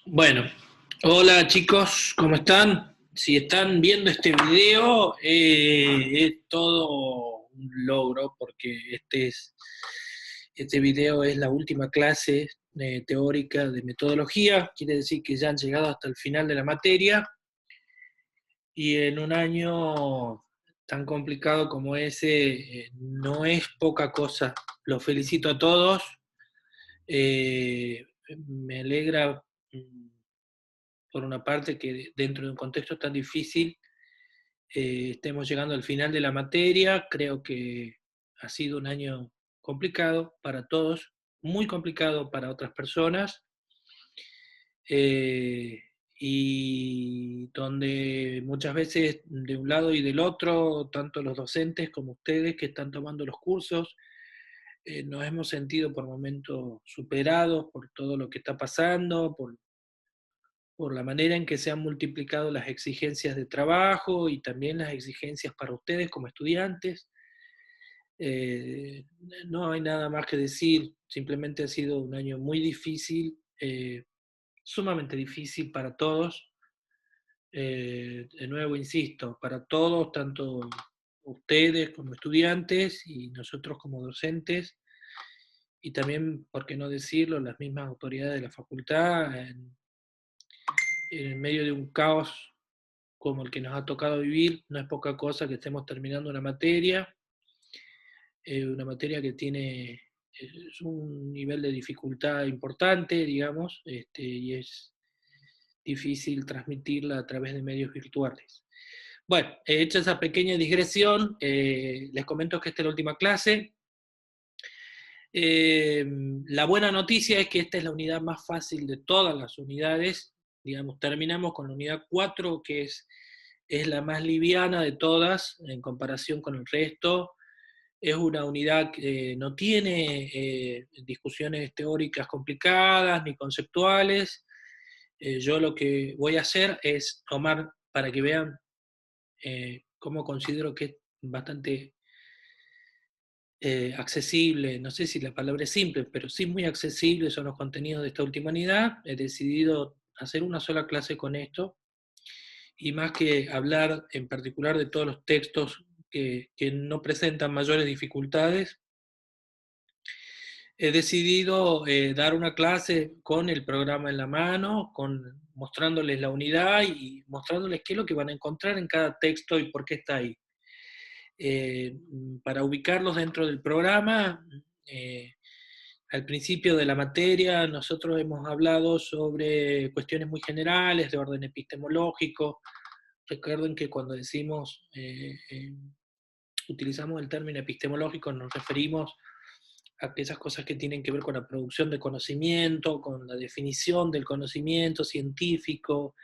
Bueno, hola chicos, ¿cómo están? Si están viendo este video, es todo un logro porque este video es la última clase teórica de metodología, quiere decir que ya han llegado hasta el final de la materia y en un año tan complicado como ese, no es poca cosa. Los felicito a todos, eh, me alegra. Por una parte, que dentro de un contexto tan difícil estemos llegando al final de la materia. Creo que ha sido un año complicado para todos, muy complicado para otras personas, eh, y donde muchas veces de un lado y del otro, tanto los docentes como ustedes que están tomando los cursos, nos hemos sentido por momentos superados por todo lo que está pasando, por la manera en que se han multiplicado las exigencias de trabajo y también las exigencias para ustedes como estudiantes. Eh, no hay nada más que decir, simplemente ha sido un año muy difícil, sumamente difícil para todos. De nuevo, insisto, para todos, tanto ustedes como estudiantes y nosotros como docentes, y también, por qué no decirlo, las mismas autoridades de la facultad, en medio de un caos como el que nos ha tocado vivir. No es poca cosa que estemos terminando una materia que tiene es un nivel de dificultad importante, digamos, y es difícil transmitirla a través de medios virtuales. Bueno, hecha esa pequeña digresión, les comento que esta es la última clase. Eh, la buena noticia es que esta es la unidad más fácil de todas las unidades. Digamos, terminamos con la unidad 4, que es la más liviana de todas en comparación con el resto. Es una unidad que no tiene discusiones teóricas complicadas ni conceptuales. Yo lo que voy a hacer es tomar, para que vean cómo considero que es bastante accesible, no sé si la palabra es simple, pero sí muy accesible son los contenidos de esta última unidad. He decidido hacer una sola clase con esto, y más que hablar en particular de todos los textos que no presentan mayores dificultades, he decidido dar una clase con el programa en la mano, mostrándoles la unidad y mostrándoles qué es lo que van a encontrar en cada texto y por qué está ahí. Eh, para ubicarlos dentro del programa, eh, al principio de la materia nosotros hemos hablado sobre cuestiones muy generales de orden epistemológico. Recuerden que cuando decimos, utilizamos el término epistemológico, nos referimos a aquellas cosas que tienen que ver con la producción de conocimiento, con la definición del conocimiento científico,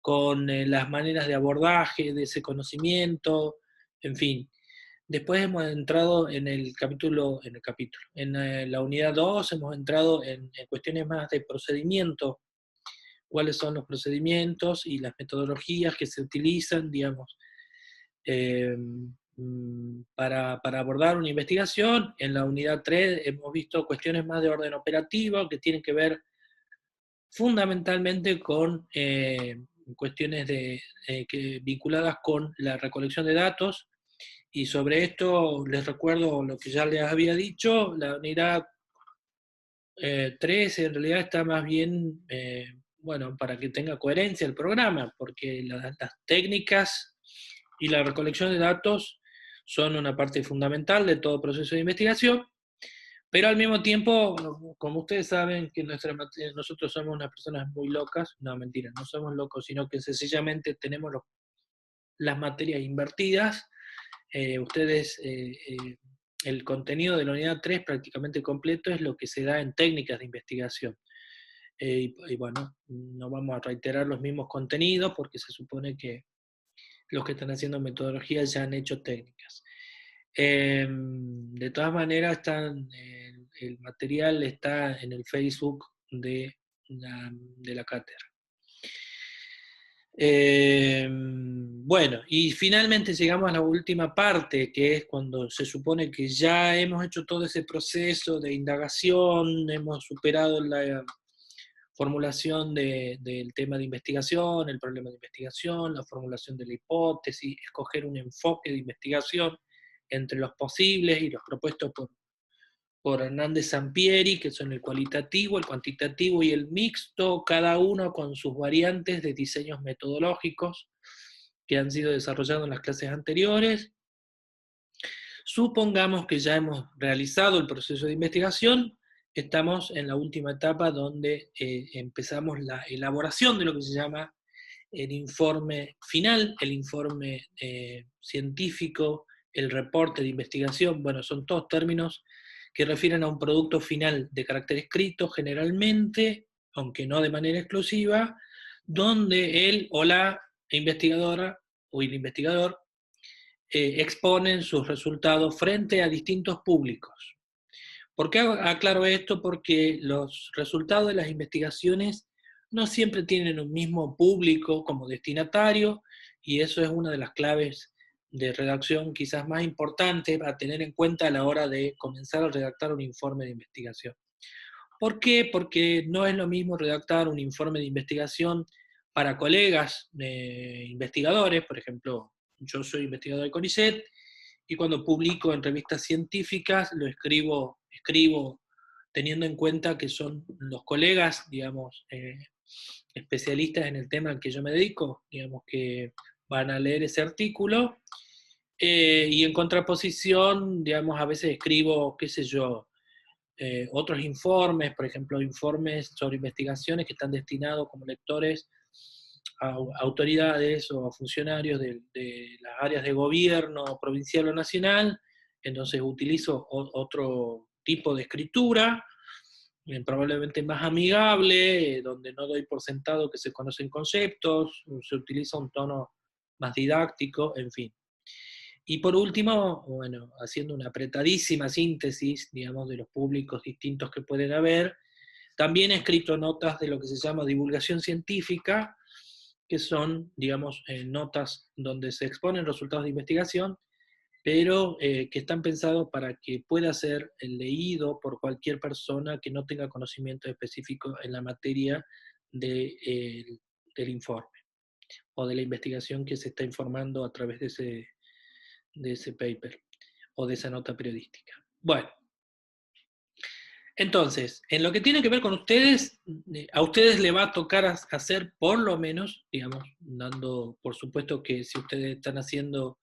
con las maneras de abordaje de ese conocimiento, en fin. Después hemos entrado en la unidad 2 hemos entrado en cuestiones más de procedimiento, cuáles son los procedimientos y las metodologías que se utilizan, digamos, eh, para abordar una investigación. En la unidad 3 hemos visto cuestiones más de orden operativo que tienen que ver fundamentalmente con cuestiones vinculadas con la recolección de datos. Y sobre esto les recuerdo lo que ya les había dicho. La unidad 3 en realidad está más bien, bueno, para que tenga coherencia el programa, porque las técnicas y la recolección de datos son una parte fundamental de todo proceso de investigación, pero al mismo tiempo, como ustedes saben que nosotros somos unas personas muy locas. No, mentira, no somos locos, sino que sencillamente tenemos las materias invertidas. Ustedes, el contenido de la unidad 3 prácticamente completo es lo que se da en técnicas de investigación. Y bueno, no vamos a reiterar los mismos contenidos porque se supone que los que están haciendo metodologías ya han hecho técnicas. De todas maneras, el material está en el Facebook de la cátedra. Bueno, y finalmente llegamos a la última parte, que es cuando se supone que ya hemos hecho todo ese proceso de indagación, hemos superado formulación del tema de investigación, el problema de investigación, la formulación de la hipótesis, escoger un enfoque de investigación entre los posibles y los propuestos por Hernández Sampieri, que son el cualitativo, el cuantitativo y el mixto, cada uno con sus variantes de diseños metodológicos que han sido desarrollados en las clases anteriores. Supongamos que ya hemos realizado el proceso de investigación, estamos en la última etapa donde empezamos la elaboración de lo que se llama el informe final, el informe científico, el reporte de investigación. Bueno, son todos términos que refieren a un producto final de carácter escrito generalmente, aunque no de manera exclusiva, donde él o la investigadora o el investigador exponen sus resultados frente a distintos públicos. ¿Por qué aclaro esto? Porque los resultados de las investigaciones no siempre tienen un mismo público como destinatario, y eso es una de las claves de redacción quizás más importantes a tener en cuenta a la hora de comenzar a redactar un informe de investigación. ¿Por qué? Porque no es lo mismo redactar un informe de investigación para colegas investigadores, por ejemplo, yo soy investigador de CONICET, y cuando publico en revistas científicas lo escribo teniendo en cuenta que son los colegas, digamos, especialistas en el tema al que yo me dedico, digamos, que van a leer ese artículo, y en contraposición, digamos, a veces escribo, qué sé yo, otros informes, por ejemplo, informes sobre investigaciones que están destinados como lectores a autoridades o a funcionarios de las áreas de gobierno provincial o nacional. Entonces utilizo otro tipo de escritura, probablemente más amigable, donde no doy por sentado que se conocen conceptos, se utiliza un tono más didáctico, en fin. Y por último, bueno, haciendo una apretadísima síntesis, digamos, de los públicos distintos que pueden haber, también he escrito notas de lo que se llama divulgación científica, que son, digamos, notas donde se exponen resultados de investigación, pero que están pensados para que pueda ser leído por cualquier persona que no tenga conocimiento específico en la materia del informe o de la investigación que se está informando a través de ese paper o de esa nota periodística. Bueno, entonces, en lo que tiene que ver con ustedes, a ustedes le va a tocar hacer por lo menos, digamos, dando por supuesto que si ustedes están haciendo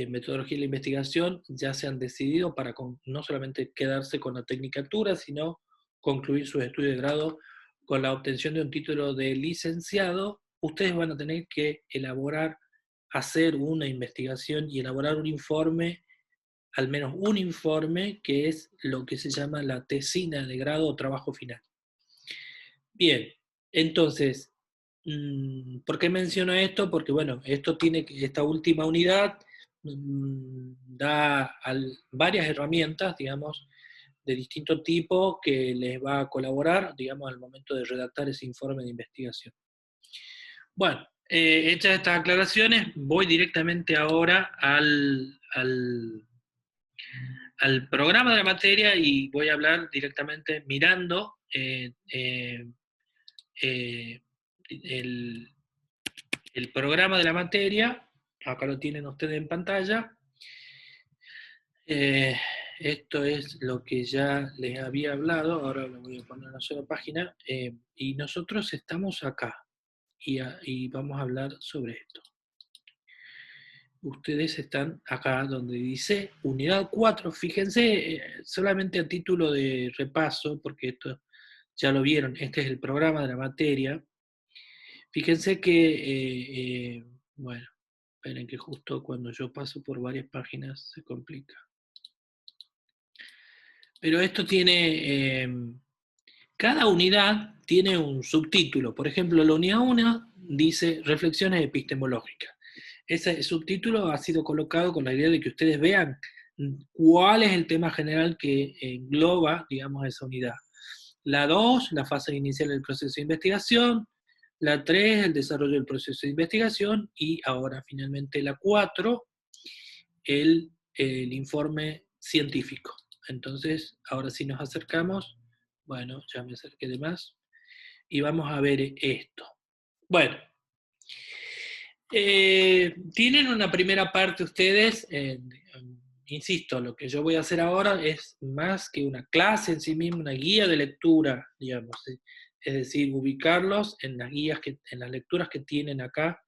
metodología de la investigación, ya se han decidido para no solamente quedarse con la tecnicatura, sino concluir sus estudios de grado con la obtención de un título de licenciado. Ustedes van a tener que elaborar, hacer una investigación y elaborar un informe, al menos un informe, que es lo que se llama la tesina de grado o trabajo final. Bien, entonces, ¿por qué menciono esto? Porque, bueno, esta última unidad da varias herramientas, digamos, de distinto tipo que les va a colaborar, digamos, al momento de redactar ese informe de investigación. Bueno, hechas estas aclaraciones, voy directamente ahora al programa de la materia y voy a hablar directamente mirando el programa de la materia. Acá lo tienen ustedes en pantalla. Esto es lo que ya les había hablado, ahora lo voy a poner en una sola página, y nosotros estamos acá, y vamos a hablar sobre esto. Ustedes están acá donde dice unidad 4, fíjense, solamente a título de repaso, porque esto ya lo vieron, este es el programa de la materia. Fíjense que, bueno, esperen que justo cuando yo paso por varias páginas se complica. Pero esto tiene, cada unidad tiene un subtítulo. Por ejemplo, la unidad 1 dice reflexiones epistemológicas. Ese subtítulo ha sido colocado con la idea de que ustedes vean cuál es el tema general que engloba, digamos, esa unidad. La 2, la fase inicial del proceso de investigación. La 3, el desarrollo del proceso de investigación. Y ahora, finalmente, la 4, el informe científico. Entonces, ahora sí nos acercamos. Bueno, ya me acerqué de más. y vamos a ver esto. Bueno, tienen una primera parte ustedes, insisto, lo que yo voy a hacer ahora es más que una clase en sí misma, una guía de lectura, digamos, es decir, ubicarlos en las guías, en las lecturas que tienen acá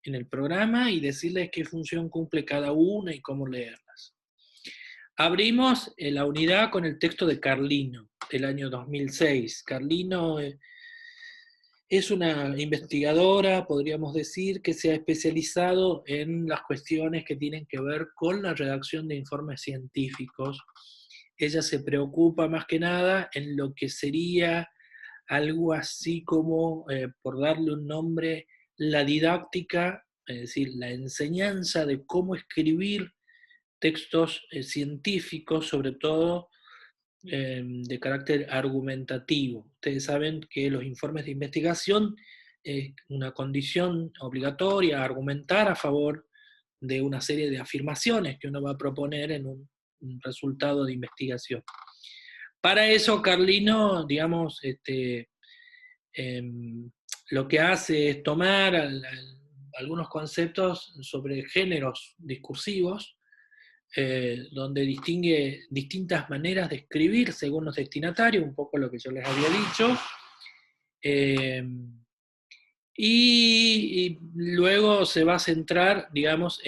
en el programa y decirles qué función cumple cada una y cómo leerlas. Abrimos la unidad con el texto de Carlino, del año 2006. Carlino es una investigadora, podríamos decir, que se ha especializado en las cuestiones que tienen que ver con la redacción de informes científicos. Ella se preocupa más que nada en lo que sería algo así como, por darle un nombre, la didáctica, es decir, la enseñanza de cómo escribir textos científicos, sobre todo de carácter argumentativo. Ustedes saben que los informes de investigación es una condición obligatoria, argumentar a favor de una serie de afirmaciones que uno va a proponer en un resultado de investigación. Para eso, Carlino, digamos, lo que hace es tomar algunos conceptos sobre géneros discursivos, donde distingue distintas maneras de escribir según los destinatarios, un poco lo que yo les había dicho, y luego se va a centrar, digamos,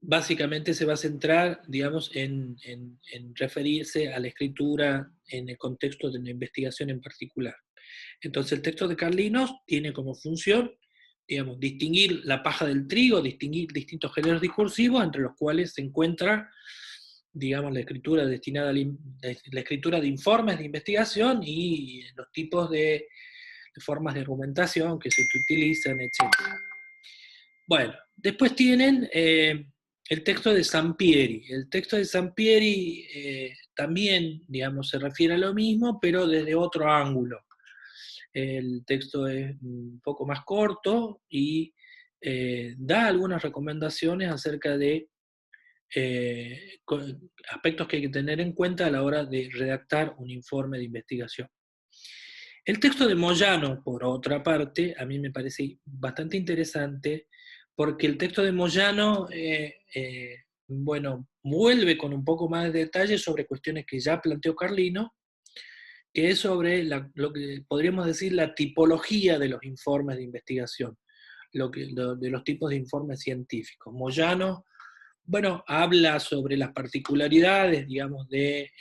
básicamente se va a centrar, digamos, en referirse a la escritura en el contexto de una investigación en particular. Entonces el texto de Carlinos tiene como función, digamos, distinguir la paja del trigo, distinguir distintos géneros discursivos, entre los cuales se encuentra, digamos, la escritura destinada a la escritura de informes de investigación y los tipos de formas de argumentación que se utilizan, etc. Bueno, después tienen el texto de Sampieri. El texto de Sampieri también, digamos, se refiere a lo mismo, pero desde otro ángulo. El texto es un poco más corto y da algunas recomendaciones acerca de aspectos que hay que tener en cuenta a la hora de redactar un informe de investigación. El texto de Moyano, por otra parte, a mí me parece bastante interesante, porque el texto de Moyano, bueno, vuelve con un poco más de detalle sobre cuestiones que ya planteó Carlino, que es sobre lo que podríamos decir la tipología de los informes de investigación, de los tipos de informes científicos. Moyano, bueno, habla sobre las particularidades, digamos, de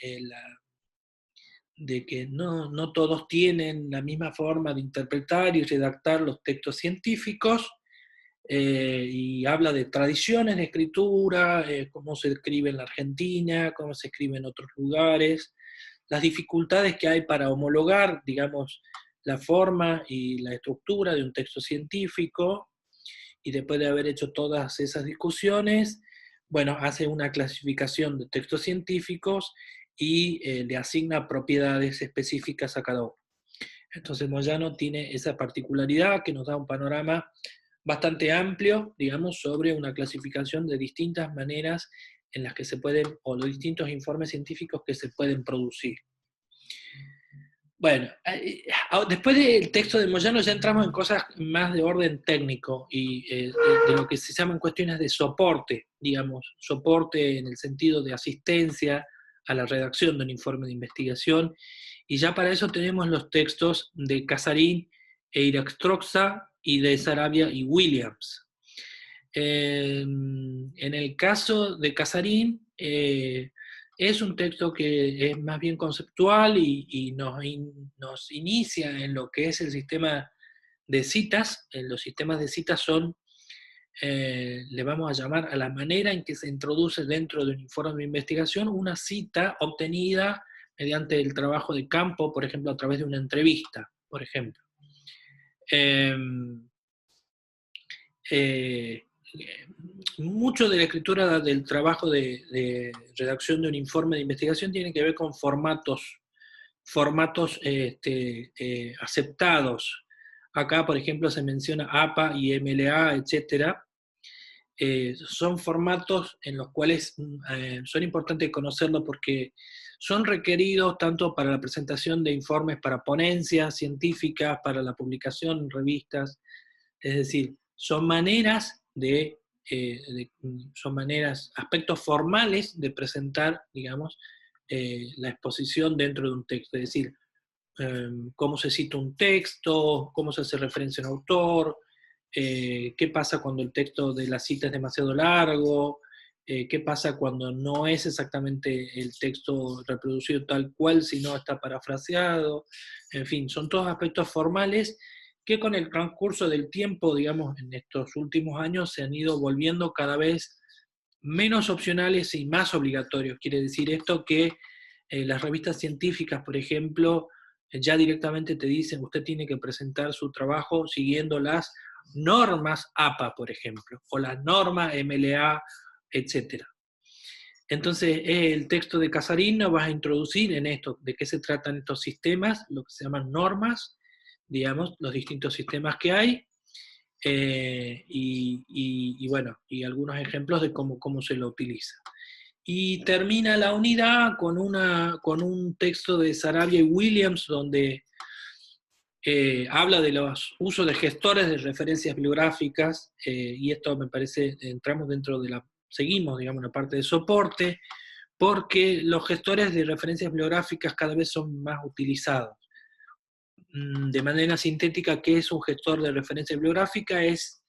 que no todos tienen la misma forma de interpretar y redactar los textos científicos, y habla de tradiciones de escritura, cómo se escribe en la Argentina, cómo se escribe en otros lugares, las dificultades que hay para homologar, digamos, la forma y la estructura de un texto científico, y después de haber hecho todas esas discusiones, bueno, hace una clasificación de textos científicos y le asigna propiedades específicas a cada uno. Entonces Moyano tiene esa particularidad que nos da un panorama bastante amplio, digamos, sobre una clasificación de distintas maneras en las que se pueden, o los distintos informes científicos que se pueden producir. Bueno, después del texto de Moyano ya entramos en cosas más de orden técnico y de lo que se llaman cuestiones de soporte, digamos, soporte en el sentido de asistencia a la redacción de un informe de investigación, y ya para eso tenemos los textos de Casarín e Iraxtroxa y de Sarabia y Williams. En el caso de Casarín, es un texto que es más bien conceptual y nos inicia en lo que es el sistema de citas. Los sistemas de citas son, le vamos a llamar a la manera en que se introduce dentro de un informe de investigación una cita obtenida mediante el trabajo de campo, por ejemplo, a través de una entrevista, por ejemplo. Mucho de la escritura del trabajo de redacción de un informe de investigación tiene que ver con formatos aceptados. Acá, por ejemplo, se menciona APA y MLA, etc. Son formatos en los cuales son importantes conocerlo porque son requeridos tanto para la presentación de informes para ponencias científicas, para la publicación en revistas, es decir, son maneras son maneras, aspectos formales de presentar, digamos, la exposición dentro de un texto, es decir, cómo se cita un texto, cómo se hace referencia a un autor, qué pasa cuando el texto de la cita es demasiado largo, qué pasa cuando no es exactamente el texto reproducido tal cual, sino está parafraseado, en fin, son todos aspectos formales que con el transcurso del tiempo, digamos, en estos últimos años se han ido volviendo cada vez menos opcionales y más obligatorios. Quiere decir esto que las revistas científicas, por ejemplo, ya directamente te dicen usted tiene que presentar su trabajo siguiendo las normas APA, por ejemplo, o las normas MLA, etc. Entonces, el texto de Casarín nos va a introducir en esto, de qué se tratan estos sistemas, lo que se llaman normas, digamos, los distintos sistemas que hay, y bueno, y algunos ejemplos de cómo se lo utiliza. Y termina la unidad con un texto de Sarabia y Williams, donde habla de los usos de gestores de referencias bibliográficas, y esto me parece, seguimos, digamos, la parte de soporte, porque los gestores de referencias bibliográficas cada vez son más utilizados. De manera sintética, ¿qué es un gestor de referencia bibliográfica? Es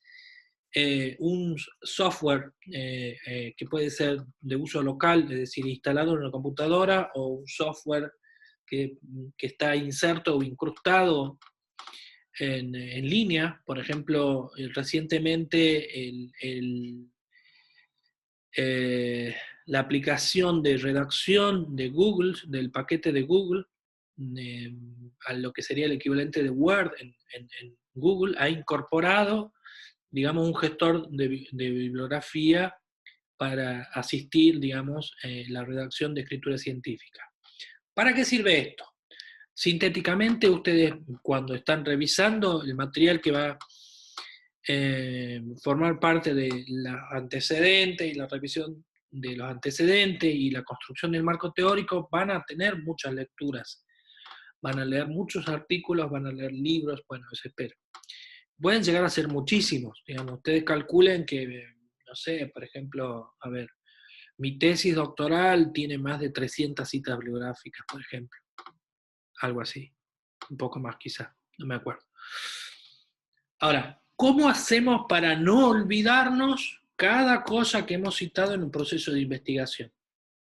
un software que puede ser de uso local, es decir, instalado en una computadora, o un software que está inserto o incrustado en línea. Por ejemplo, recientemente la aplicación de redacción de Google, del paquete de Google, a lo que sería el equivalente de Word en Google, ha incorporado, digamos, un gestor de bibliografía para asistir, digamos, la redacción de escritura científica. ¿Para qué sirve esto? Sintéticamente, ustedes cuando están revisando el material que va a formar parte de los antecedentes y la revisión de los antecedentes y la construcción del marco teórico, van a tener muchas lecturas, van a leer muchos artículos, van a leer libros, bueno, eso espero. Pueden llegar a ser muchísimos, digamos, ustedes calculen que, no sé, por ejemplo, a ver, mi tesis doctoral tiene más de 300 citas bibliográficas, por ejemplo, algo así, un poco más quizá, no me acuerdo. Ahora, ¿cómo hacemos para no olvidarnos cada cosa que hemos citado en un proceso de investigación?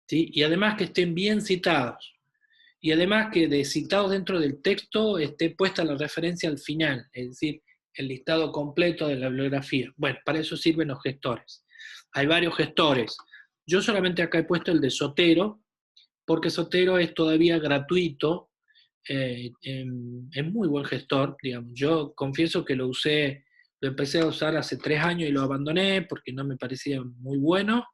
¿Sí? Y además que estén bien citados. Y además que de citados dentro del texto esté puesta la referencia al final, es decir, el listado completo de la bibliografía. Bueno, para eso sirven los gestores. Hay varios gestores. Yo solamente acá he puesto el de Zotero, porque Zotero es todavía gratuito, es muy buen gestor, digamos. Yo confieso que lo empecé a usar hace 3 años y lo abandoné porque no me parecía muy bueno,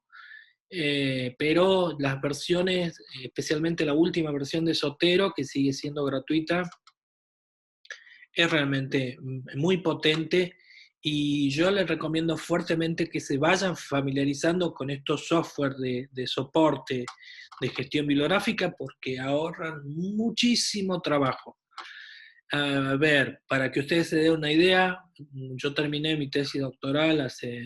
pero las versiones, especialmente la última versión de Zotero, que sigue siendo gratuita, es realmente muy potente, y yo les recomiendo fuertemente que se vayan familiarizando con estos software de soporte de gestión bibliográfica, porque ahorran muchísimo trabajo. A ver, para que ustedes se den una idea, yo terminé mi tesis doctoral hace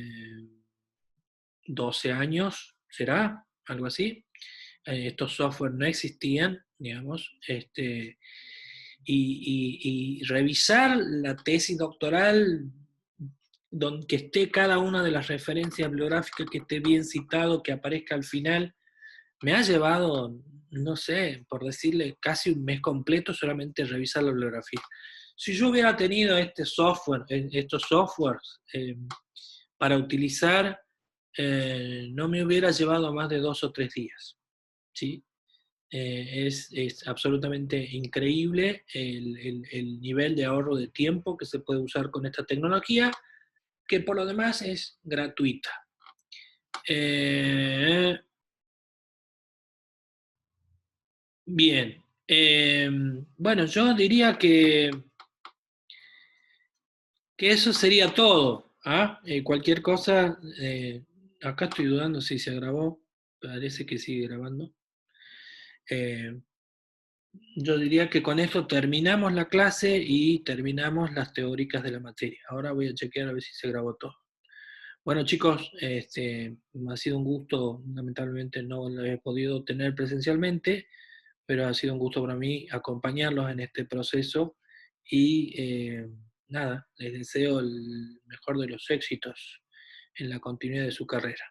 12 años, ¿será? Algo así. Estos software no existían, digamos, y revisar la tesis doctoral, donde que esté cada una de las referencias bibliográficas, que esté bien citado, que aparezca al final, me ha llevado, no sé, por decirle, casi un mes completo solamente revisar la bibliografía. Si yo hubiera tenido estos softwares para utilizar, no me hubiera llevado más de 2 o 3 días, ¿sí? Es absolutamente increíble el nivel de ahorro de tiempo que se puede usar con esta tecnología, que por lo demás es gratuita. Bien. Bueno, yo diría que eso sería todo. ¿Ah? Cualquier cosa, acá estoy dudando si se grabó, parece que sigue grabando. Eh, yo diría que con eso terminamos la clase y terminamos las teóricas de la materia. Ahora voy a chequear a ver si se grabó todo. Bueno, chicos, ha sido un gusto. Lamentablemente no lo he podido tener presencialmente, pero ha sido un gusto para mí acompañarlos en este proceso y nada, les deseo el mejor de los éxitos en la continuidad de su carrera.